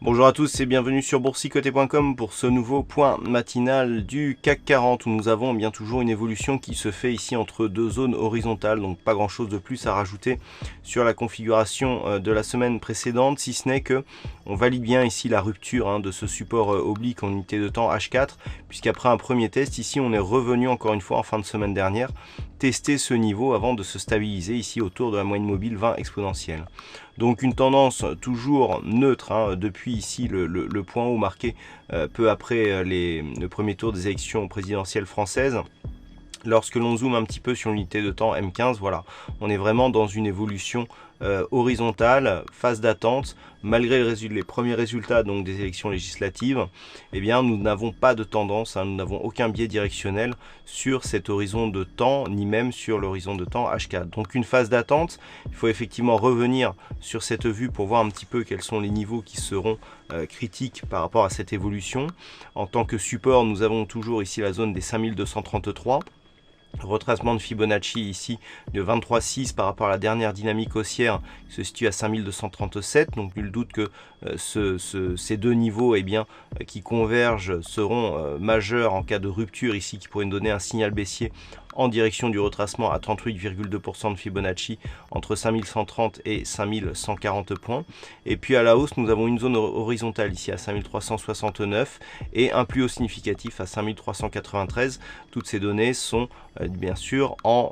Bonjour à tous et bienvenue sur boursicoté.com pour ce nouveau point matinal du CAC 40 où nous avons bien toujours une évolution qui se fait ici entre deux zones horizontales, donc pas grand chose de plus à rajouter sur la configuration de la semaine précédente, si ce n'est que on valide bien ici la rupture de ce support oblique en unité de temps H4, puisqu'après un premier test ici on est revenu encore une fois en fin de semaine dernière tester ce niveau avant de se stabiliser ici autour de la moyenne mobile 20 exponentielle. Donc une tendance toujours neutre depuis ici le point haut marqué peu après le premier tour des élections présidentielles françaises. Lorsque l'on zoome un petit peu sur l'unité de temps M15, voilà, on est vraiment dans une évolution horizontale, phase d'attente. Malgré les premiers résultats donc des élections législatives, eh bien, nous n'avons pas de tendance, nous n'avons aucun biais directionnel sur cet horizon de temps, ni même sur l'horizon de temps H4. Donc une phase d'attente, il faut effectivement revenir sur cette vue pour voir un petit peu quels sont les niveaux qui seront critiques par rapport à cette évolution. En tant que support, nous avons toujours ici la zone des 5233. Retracement de Fibonacci ici de 23,6 par rapport à la dernière dynamique haussière qui se situe à 5237. Donc nul doute que ces deux niveaux qui convergent seront majeurs en cas de rupture ici qui pourrait nous donner un signal baissier en direction du retracement à 38,2% de Fibonacci entre 5130 et 5140 points. Et puis à la hausse, nous avons une zone horizontale ici à 5369 et un plus haut significatif à 5393. Toutes ces données sont bien sûr en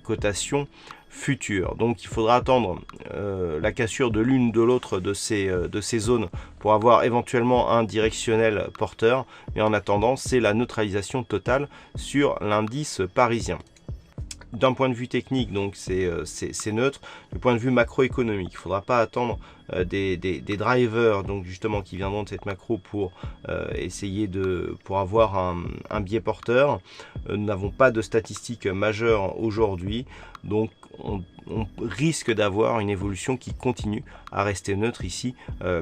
cotation future. Donc il faudra attendre la cassure de l'une de l'autre de ces zones pour avoir éventuellement un directionnel porteur. Mais en attendant, c'est la neutralisation totale sur l'indice parisien. D'un point de vue technique, donc c'est neutre. Du point de vue macroéconomique, il ne faudra pas attendre des drivers donc justement qui viendront de cette macro pour essayer pour avoir un biais porteur. Nous n'avons pas de statistiques majeures aujourd'hui, donc on risque d'avoir une évolution qui continue à rester neutre ici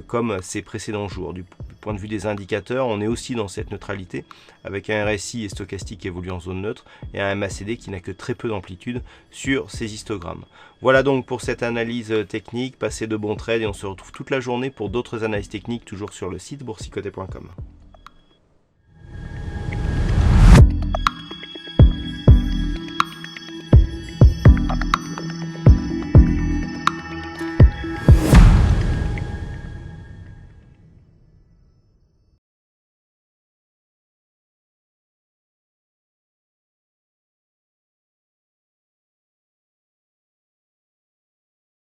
comme ces précédents jours. Du point de vue des indicateurs, on est aussi dans cette neutralité avec un RSI et stochastique qui évolue en zone neutre et un MACD qui n'a que très peu d'amplitude sur ces histogrammes. Voilà donc pour cette analyse technique, passez de bons trades et on se retrouve toute la journée pour d'autres analyses techniques toujours sur le site boursicoté.com.